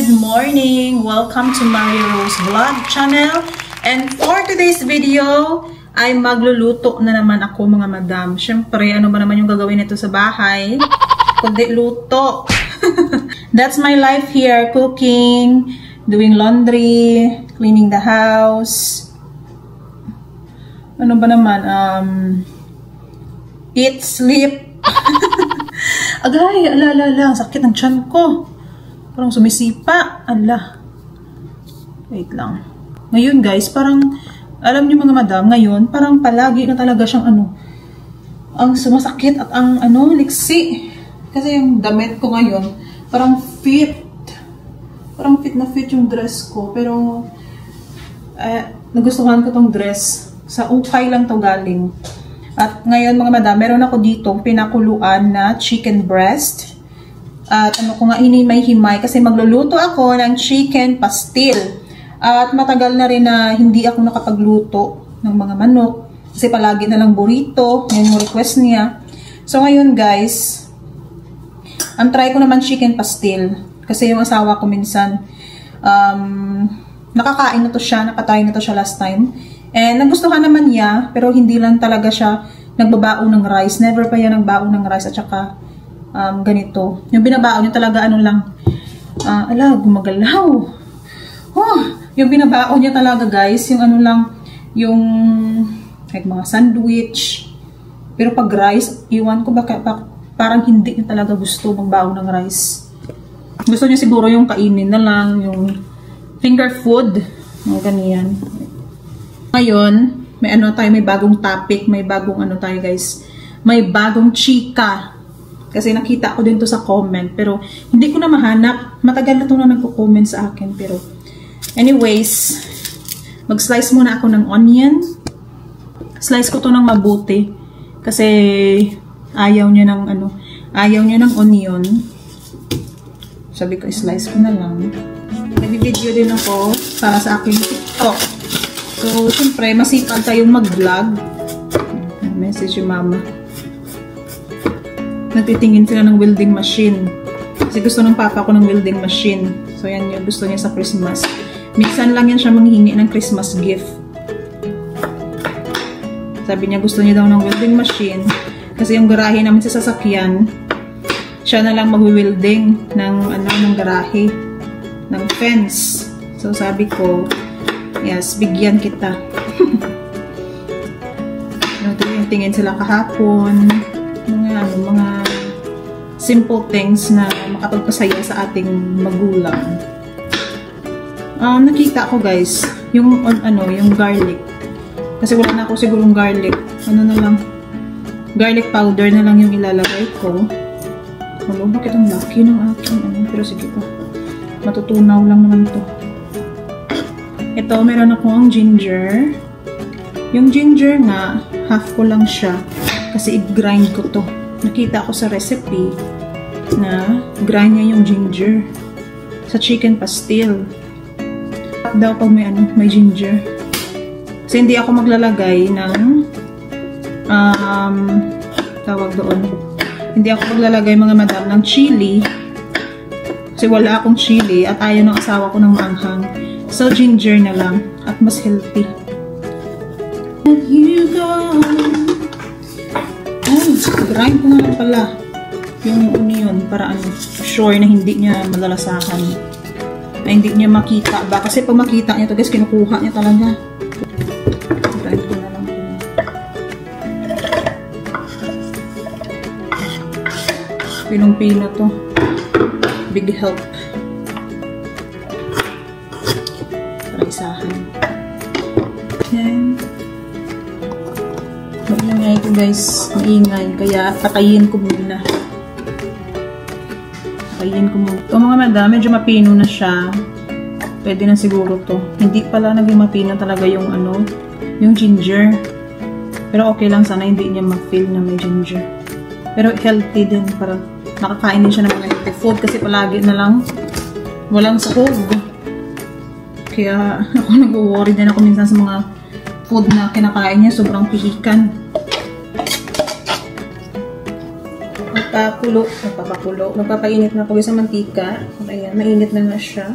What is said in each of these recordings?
Good morning! Welcome to Maria Rose Vlog channel. And for today's video, ay magluluto na naman ako mga madam. Siyempre, ano ba naman yung gagawin nito sa bahay? Kundi luto. That's my life here. Cooking, doing laundry, cleaning the house. Ano ba naman? Eat, sleep. Agay, ala, sakit ng tiyan ko. Parang sumisipa. Ala. Wait lang. Ngayon guys, parang, alam niyo mga madam, ngayon, parang palagi na talaga siyang ang sumasakit at ang liksi. Kasi yung damit ko ngayon, parang fit. Parang fit na fit yung dress ko. Pero, nagustuhan ko tong dress. Sa ukay lang to galing. At ngayon mga madam, meron ako dito pinakuluan na chicken breast. At ko nga may himay kasi magluluto ako ng chicken pastil. At matagal na rin na hindi ako nakapagluto ng mga manok. Kasi palagi na lang burrito. Yan yung request niya. So ngayon guys, try ko naman chicken pastil. Kasi yung asawa ko minsan, nakakain na to siya, nakatry na to siya last time. And nagustuhan naman niya, pero hindi lang talaga siya nagbabaon ng rice. Never pa yan nagbaon ng rice at saka ganito. Yung binabaon niya talaga gumagalaw. Yung binabaon niya talaga guys, yung yung like mga sandwich. Pero pag rice, iwan ko parang hindi niya talaga gusto magbaon ng rice. Gusto niya siguro yung kainin na lang, yung finger food, mga ganyan. Ngayon, may may bagong topic, may bagong tayo guys. May bagong chika. Kasi nakita ko din to sa comment, pero hindi ko na mahanap. Matagal na to na nagko-comment sa akin, pero anyways, mag-slice muna ako ng onion. Slice ko to ng mabuti kasi ayaw niya ng onion. Sabi ko, slice ko na lang. Nag-video din ako para sa aking TikTok. So, siyempre, masipag tayong mag-vlog. Message yung mama. Nagtitingin sila ng welding machine. Kasi gusto ng papa ko ng welding machine. So, yan yung gusto niya sa Christmas. Minsan lang yan siya manghingi ng Christmas gift. Sabi niya gusto niya daw ng welding machine. Kasi yung garahe namin sa sasakyan, siya na lang mag-welding ng garahe. Ng fence. So, sabi ko, yes, bigyan kita. Tingin sila kahapon. Mga simple things na makapagpasaya sa ating magulang. Nakita ko guys, yung garlic. Kasi wala na ako sigurong garlic. Garlic powder na lang yung ilalagay ko. Bakit ang laki ng aking pero sige pa. Matutunaw lang naman to. Ito, meron akong ginger. Yung ginger nga, half ko lang siya. Kasi i-grind ko to. Nakita ko sa recipe na grind niya yung ginger. Sa chicken pastil. Daw pag may ginger. Kasi hindi ako maglalagay ng tawag doon. Hindi ako maglalagay mga madam ng chili. Kasi wala akong chili at ayaw ng asawa ko ng maanghang. So, ginger na lang. At mas healthy. And here you go. Grind ko nga lang pala yung onion para sure na hindi niya malalasahan. Na hindi niya makita ba? Kasi pag makita niya to guys, kinukuha niya talaga. Grind ko na lang po. Pinong-pino to. Big help. Isahan. Yan. Maingay ito guys. Maingay. Kaya patayin ko muna. Ito mga madam, medyo mapino na siya. Pwede na siguro to. Hindi pala naging mapino talaga yung yung ginger. Pero okay lang sana hindi niya ma-feel na may ginger. Pero healthy din. Para nakakain din siya ng mga healthy food. Kasi palagi na lang walang sahog. Kaya ako nag-worry din ako minsan sa mga food na kinakain niya. Sobrang pihikan. At Nagpapainit na ako sa mantika. Ayan, mainit na nga siya.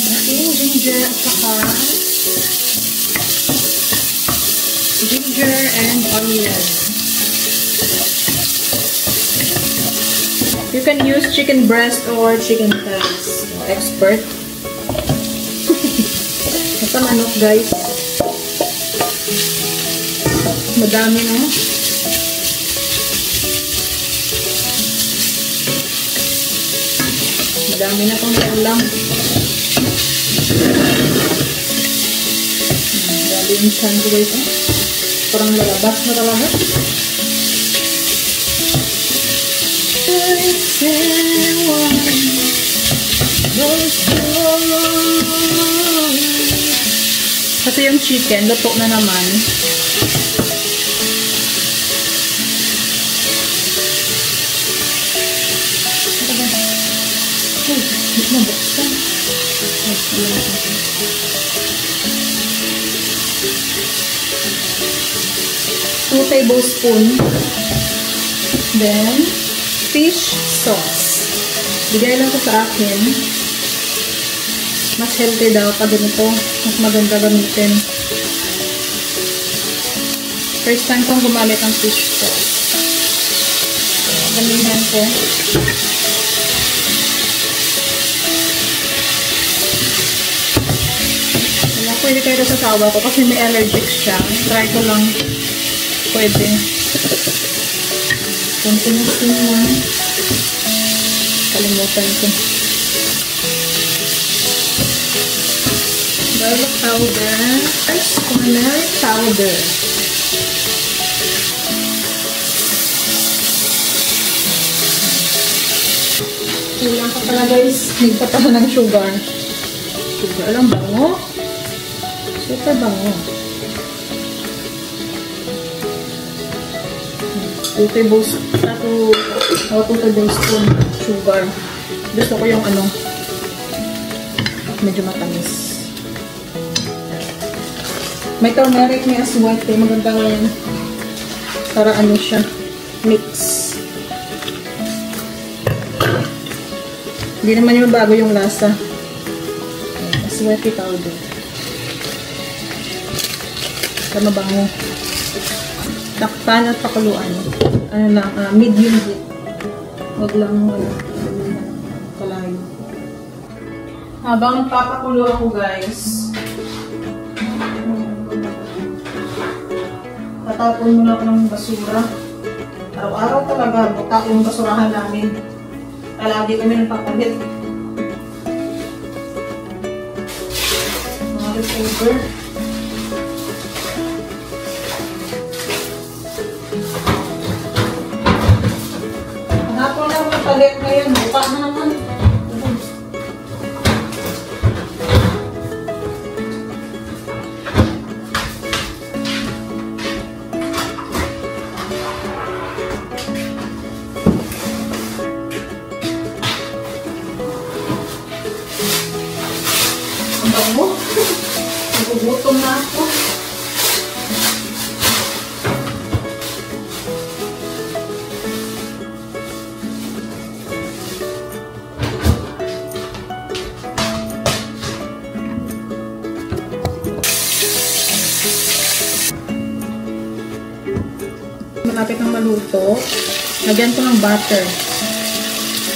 Ating ginger at saka ginger and onion. You can use chicken breast or chicken thighs. Expert. Ito manok, guys. Madami na. Madami na itong ulam. Grabe yung chan ko, guys. Parang lalabas na talaga. Kasi yung chicken, luto na naman. Mabuksan. 2 tablespoons. Then, fish sauce. Bigay lang ko sa akin. Mas healthy daw pag ganito. Mas maganda gamitin. First time kong gumamit ng fish sauce. Gamihan ko. Pwede kayo sa sawa ko kasi may allergic siya. Try ko lang. Pwede. Continuous lang. Kalimutan ko. Garlic powder. Turmeric powder. Kulang pa pala, guys. Nagpa pala ng sugar. Sugar lang, bango. Super bango. 2 tablespoon sugar. Gusto ko yung medyo matamis. May turmeric niya as white. Maganda nga yan. Para siya. Mix. Hindi naman yung bago yung lasa. As white powder. Para mabango. Takpan at pakuluan. Medium heat. Huwag lang kalayo. Habang nagpapakulo ako, guys, tatapon muna ako ng basura. Araw-araw talaga, buta yung basurahan namin. Palagi kami nagpapalit. Mga leftover. Palit ngayon, buka na naman. Ang bango. Nagugutom na ako. Malapit ng maluto, lagyan ko ng butter.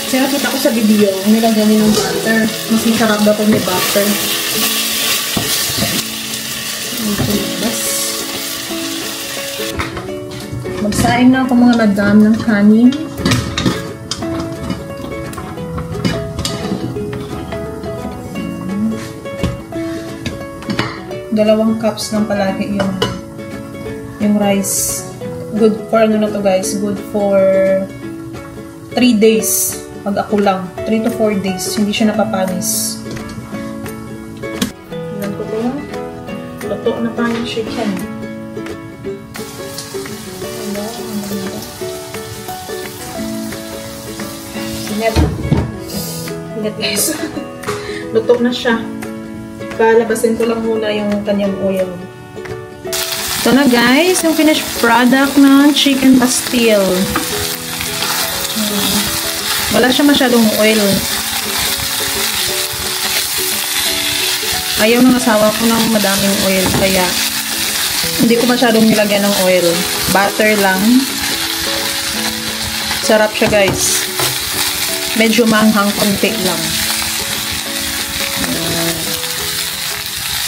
Kasi nakita ko sa video, nilagyan din ng butter. Mas masarap daw pag may butter. Magsaing na ako mga madam ng kanin. Dalawang cups lang palagi yung rice. Good for na to, guys. Good for 3 days. Pag ako lang. 3 to 4 days. Hindi siya napapanis. Tignan ko to. Luto na pa yung chicken. Ingat, guys. Luto na siya. Palabasin ko lang muna yung kanyang oil. Ito na guys, yung finished product ng chicken pastil. Wala siya masyadong oil. Ayaw ng asawa ko ng madaming oil, kaya hindi ko masyadong nilagyan ng oil. Butter lang. Sarap siya guys. Medyo maanghang konti lang.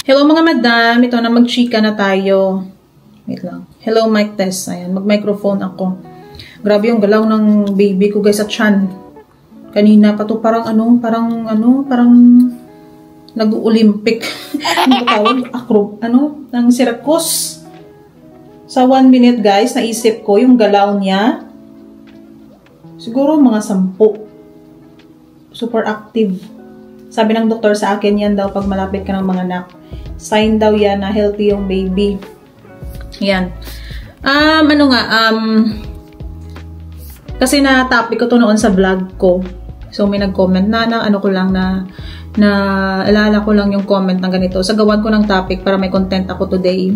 Hello mga madam, ito na mag-chika na tayo. Wait lang. Hello mic test. Ayan, mag-microphone ako. Grabe yung galaw ng baby ko guys sa tiyan. Kanina pa to parang nag-Olympic. Ano tawag? Ng circus. Sa 1 minute guys, naisip ko yung galaw niya. Siguro mga 10. Super active. Sabi ng doktor sa akin yan daw pag malapit ka ng mga anak. Sign daw yan na healthy yung baby. Yan. Kasi na-topic ko to noon sa vlog ko. So may nag-comment na alala ko lang yung comment ng ganito. So gawan ko ng topic para may content ako today.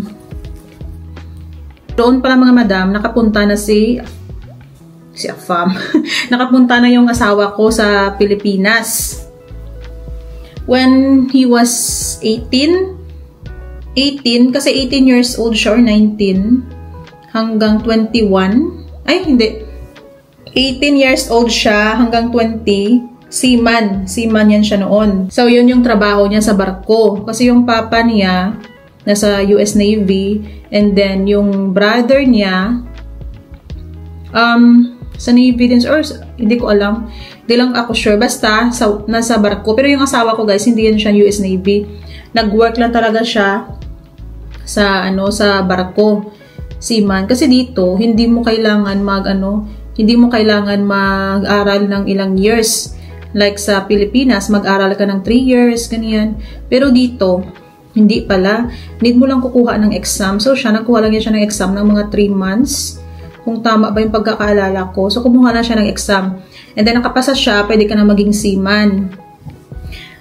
Doon pala mga madam, nakapunta na si Afam. Nakapunta na yung asawa ko sa Pilipinas. When he was 18, kasi 18 years old siya or 19 hanggang 21. Ay, hindi. 18 years old siya hanggang 20. Seaman yan siya noon. So, yun yung trabaho niya sa barko. Kasi yung papa niya, nasa US Navy, and then yung brother niya, sa Navy din, or hindi ko alam. Hindi lang ako sure. Basta, nasa barko. Pero yung asawa ko guys, hindi yan siya US Navy. Nag-work lang talaga siya sa barko. Seaman. Kasi dito, hindi mo kailangan mag-aral ng ilang years. Like sa Pilipinas, mag-aral ka ng 3 years, ganyan. Pero dito, hindi pala. Need mo lang kukuha ng exam. So, nagkuha lang siya ng exam ng mga 3 months. Kung tama ba yung pagkakaalala ko. So, kumuha na siya ng exam. And then, nakapasa siya, pwede ka na maging seaman.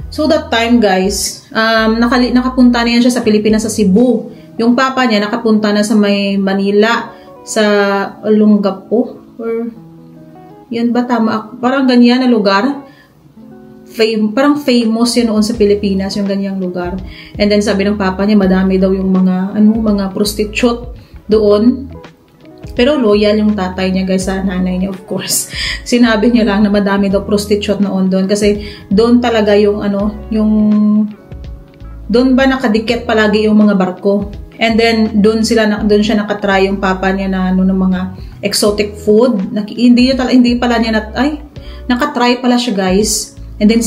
So, that time, guys, nakapunta na yan siya sa Pilipinas, sa Cebu. Yung papa niya, nakapunta na sa may Manila, sa Olongapo. Or, yan ba tama? Parang ganyan na lugar. Parang famous yun noon sa Pilipinas, yung ganyang lugar. And then, sabi ng papa niya, madami daw yung mga prostitute doon. Pero loyal yung tatay niya guys sa nanay niya, of course. Sinabi niya lang na madami daw prostitute noon doon. Kasi doon talaga doon ba nakadikit palagi yung mga barko. And then, doon siya nakatry yung papa niya na ng mga exotic food. Hindi pala niya nakatry pala siya guys. And then,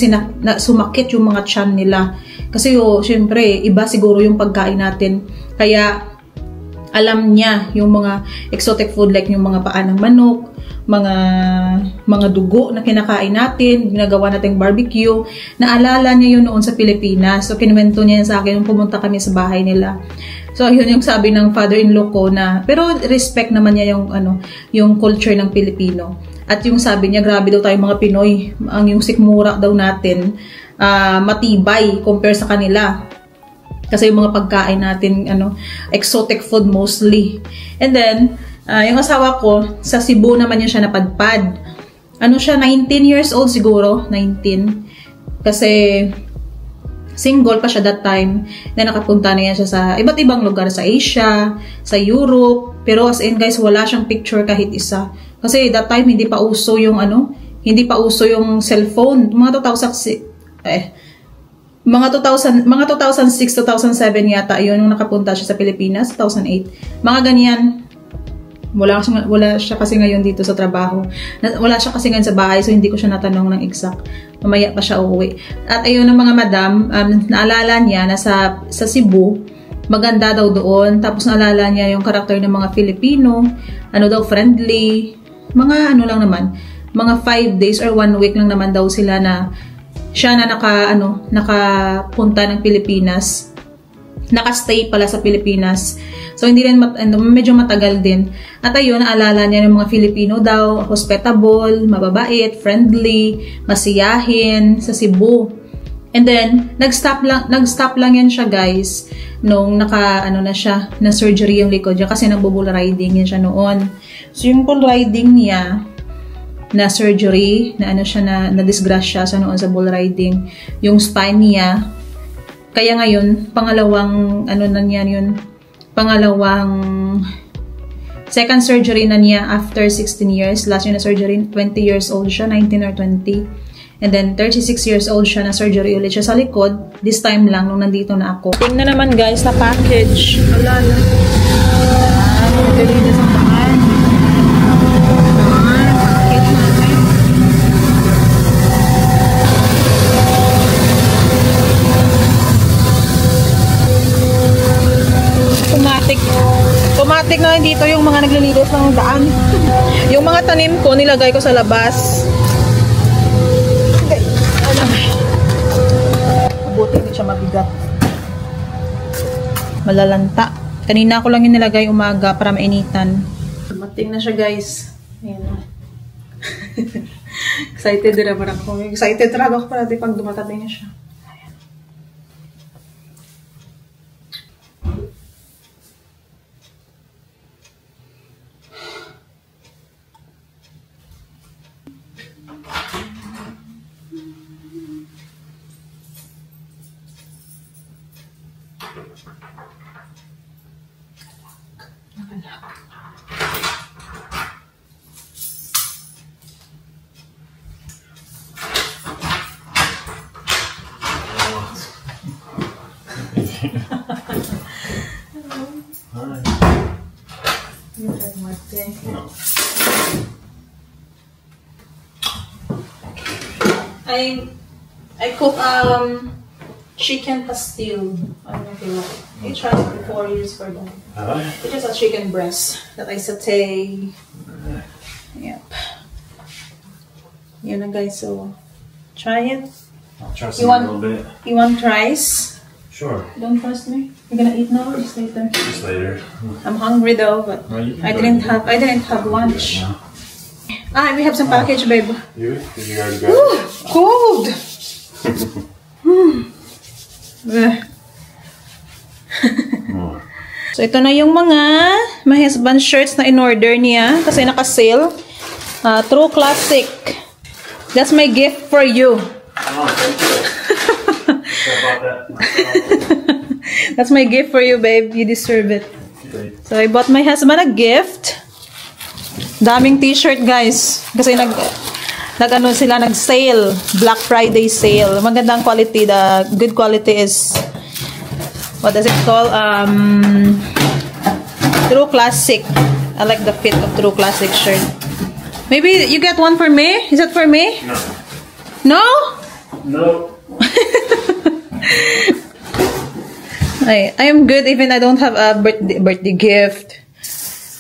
sumakit yung mga tiyan nila. Kasi syempre, iba siguro yung pagkain natin. Kaya, alam niya yung mga exotic food like yung mga paa ng manok, mga dugo na kinakain natin, ginagawa nating barbecue. Naalala niya yun noon sa Pilipinas. So, kinuwento niya sa akin nung pumunta kami sa bahay nila. So, yun yung sabi ng father-in-law ko na, pero respect naman niya yung culture ng Pilipino. At yung sabi niya, grabe daw tayo mga Pinoy. Yung sikmura daw natin, matibay compare sa kanila. Kasi yung mga pagkain natin, exotic food mostly. And then, yung asawa ko, sa Cebu naman niya siya napadpad. 19 years old siguro, 19. Kasi, single pa siya that time. Na nakapunta na yan siya sa iba't ibang lugar, sa Asia, sa Europe. Pero as in guys, wala siyang picture kahit isa. Kasi that time, hindi pa uso yung cellphone. Mga 2006, 2007 yata yun nung nakapunta siya sa Pilipinas, 2008. Mga ganyan. Wala siya kasi ngayon dito sa trabaho. Wala siya kasi ngayon sa bahay, so hindi ko siya natanong ng exact. Mamaya pa siya uuwi. At ayun ng mga madam, naalala niya na sa Cebu, maganda daw doon. Tapos naalala niya yung karakter ng mga Filipino, friendly. Mga lang naman, mga 5 days or 1 week lang naman daw sila na siya na nakapunta ng Pilipinas. Nakastay pala sa Pilipinas. So, hindi rin, medyo matagal din. At ayun, naalala niya ng mga Filipino daw, hospitable, mababait, friendly, masiyahin, sa Cebu. And then, nag-stop lang yan siya, guys, nung na surgery yung likod niya kasi nagbo-bull riding yan siya noon. So, yung bull riding niya, na surgery, na disgrasya sa noon sa bull riding, yung spine niya, kaya ngayon, second surgery na niya after 16 years. Last year na surgery, 20 years old siya, 19 or 20. And then, 36 years old siya na surgery ulit siya sa likod. This time lang, nung nandito na ako. Tingnan naman guys, na package. Wala na. Nagalinis ang daan. Package natin. Automatic na dito yung mga naglilinis ng daan. Yung mga tanim ko, nilagay ko sa labas. Buti hindi siya mabigat. Malalanta. Kanina ko lang yung nilagay umaga para mainitan. Dumating na siya guys. Ayan na. Excited din naman ako. Excited talaga ako para pag dumatating na siya. Ayan. No. I cook chicken pastil. I don't know if you like it. I tried it before, years for that. It's just a chicken breast that I saute. Yep. Yun na guys, so try it. I'll try some a little bit. You want rice? Sure. Don't trust me? You're gonna eat now or just later? Just later. I'm hungry though, but Well, I didn't have lunch. Yeah. Ah, we have some package, babe. Did you already go? Ooh, cold! So, ito na yung my husband's shirts na in-order niya kasi naka-sale. True Classic. That's my gift for you. Oh, thank you. Sorry about that. That's my gift for you, babe. You deserve it. Great. So, I bought my husband a gift. Daming t-shirt, guys. Kasi nag-sale. Black Friday sale. Magandang quality. The good quality is, what does it call? True Classic. I like the fit of True Classic shirt. Maybe you get one for me? Is that for me? No. No? No. I am good even I don't have a birthday gift.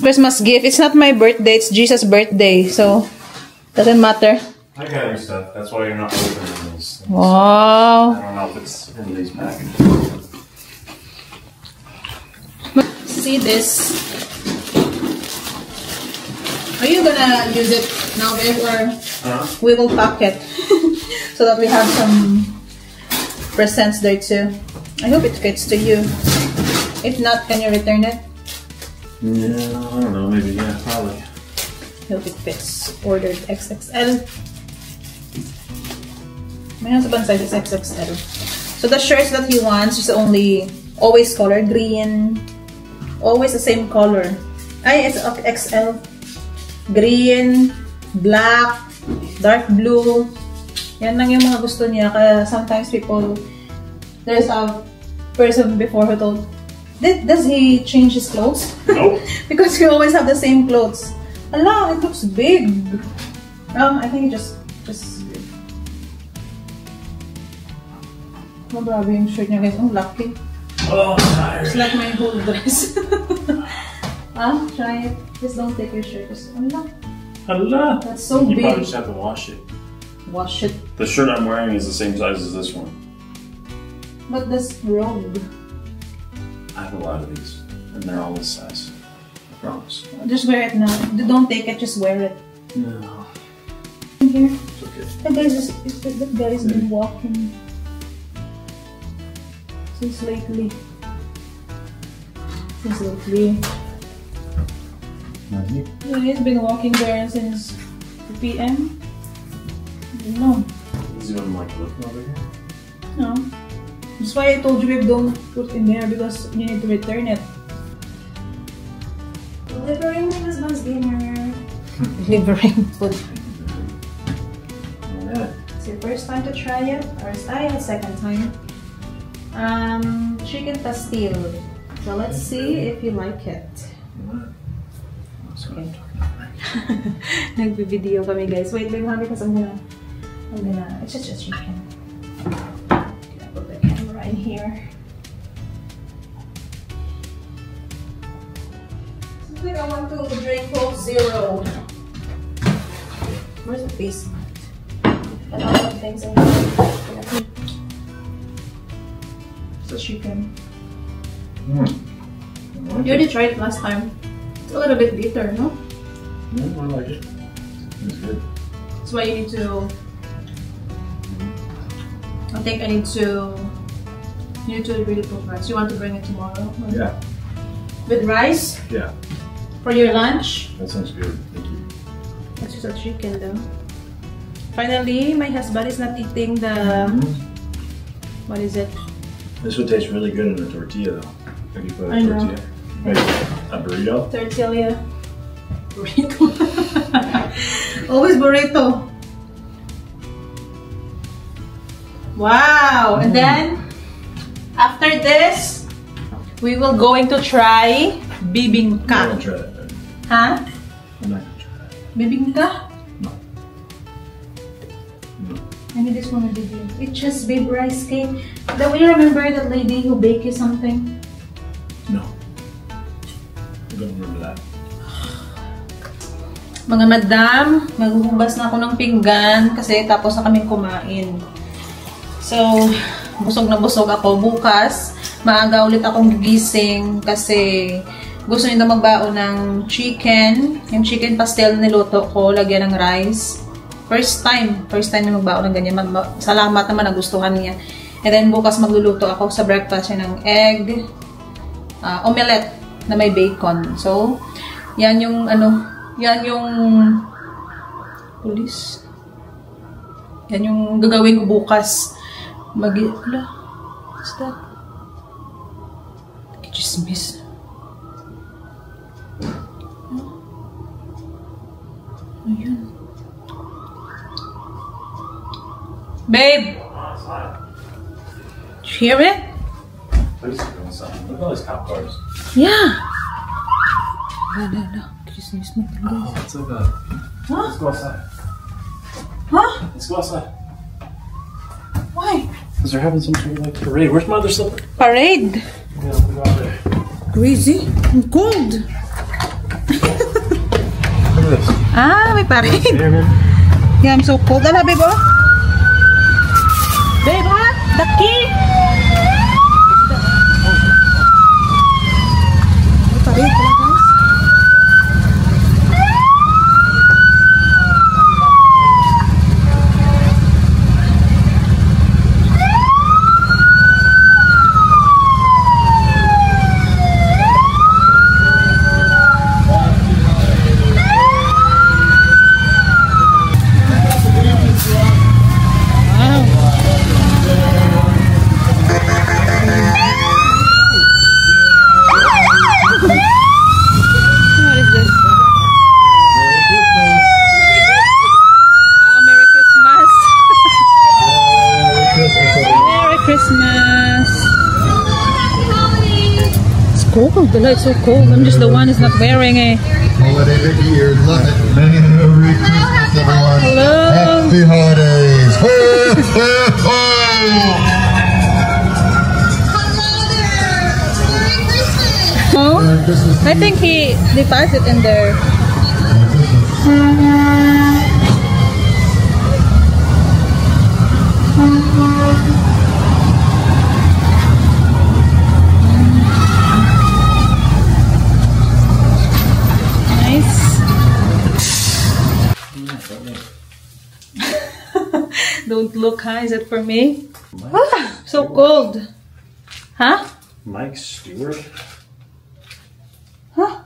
Christmas gift. It's not my birthday. It's Jesus' birthday. So, doesn't matter. I got your stuff. That's why you're not opening these. Wow. I don't know if it's in these packages. See this. Are you gonna use it now, babe, or we will pack it so that we have some presents there too? I hope it fits to you. If not, can you return it? Yeah, I don't know. Maybe, yeah, probably. I hope it fits. Ordered XXL. My husband size is XXL. So the shirts that he wants is always color green. Always the same color. It's XL. Green, black, dark blue. Yan lang yung mga gusto niya. Kaya sometimes there's a person before who told, does he change his clothes? Nope. Because he always have the same clothes. Allah, it looks big. I think it just big. Mabrabe yung shirt niya, guys. Ang lucky. Oh, I'm tired. It's like my whole dress. Try it. Just don't take your shirt. Just, Allah. That's so You big. probably just have to wash it. Wash it. The shirt I'm wearing is the same size as this one. But this robe. I have a lot of these, and they're all this size. I promise. Just wear it now. Don't take it. Just wear it. No. Here. It's okay. The guy's been walking. Since lately. Yeah, he's been walking there since 2 p.m. I don't know. Is he even like looking over here? No. That's why I told you, babe, don't put in there because you need to return it. Delivering my husband's dinner. Delivering food. Yeah. It's your first time to try it? Or second time? Chicken pastil. So let's see if you like it. Okay. Nagbi-video kami, guys. Wait, babe, because I'm gonna, it's just chicken. Okay, I'll put the camera in here. Seems like I want to drink Coke Zero. Where's the face mat? And all the things in here. It's a chicken. You already tried it last time. It's a little bit bitter, no? I like it. It's good. That's why you need to. I think I need to. You need to really cook rice. You want to bring it tomorrow? Yeah. With rice? Yeah. For your lunch? That sounds good. Thank you. That's just a chicken though. Finally, my husband is not eating the. What is it? This would taste really good in a tortilla, though. If you put a I know. tortilla. Maybe a burrito. Tortilla. Burrito. Always burrito. Wow! And then, after this, we will going to try I'm not bibingka. gonna try that. Babe. Huh? I'm not gonna try that. Bibingka? No. No. I need this one with baby. It's just baby rice cake. Do you remember that lady who baked you something? No. I don't remember that. Mga madam, maghuhugas na ako ng pinggan kasi tapos na kaming kumain. So, busog na busog ako. Bukas, maaga ulit akong gigising kasi gusto nito magbaon ng chicken. Yung chicken pastel na niluto ko, lagyan ng rice. First time na magbaon ng ganyan. Salamat naman, nagustuhan niya. And then bukas magluluto ako sa breakfast ng egg, omelette na may bacon. So, yan yung yan yung police. Yan yung gagawin ko bukas. What's that? Chismis. Ayun. Babe! Did you hear it? Please go inside. Look at all these cop cars. Yeah. No. Chismis mo. Oh, it's like a... Huh? Let's go outside. Huh? Let's go outside. Why? Because they're having some sort of like parade. Where's my other slipper? Parade. Yeah, let me go out there. Crazy. I'm cold. Look at this. Ah, may parade. Here, man. Yeah, I'm so cold. Ala, babe, oh. Babe, ha? The key. May parade pala, guys. Cold. The light's so cold. I'm just the one who's not wearing a. Holiday of the year. Love it. Merry Christmas, everyone. Hello. Happy holidays. Oh, I think they passed it in there. Don't look, huh? Is it for me? Ah, so cold. Huh? Mike Stewart? Huh?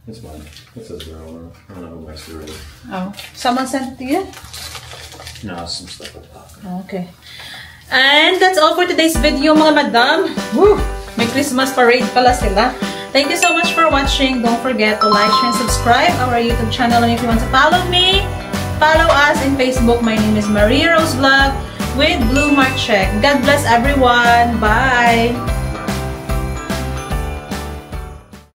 It's mine. It says girl. I don't know who Mike Stewart is. Oh. Someone sent it to you? No, some stuff like that. Okay. And that's all for today's video, mga madam. Woo! May Christmas parade pala sila. Thank you so much for watching. Don't forget to like, share, and subscribe our YouTube channel. And if you want to follow me, follow us in Facebook. My name is Maria Rose Vlog with Blue Mark Check. God bless everyone. Bye!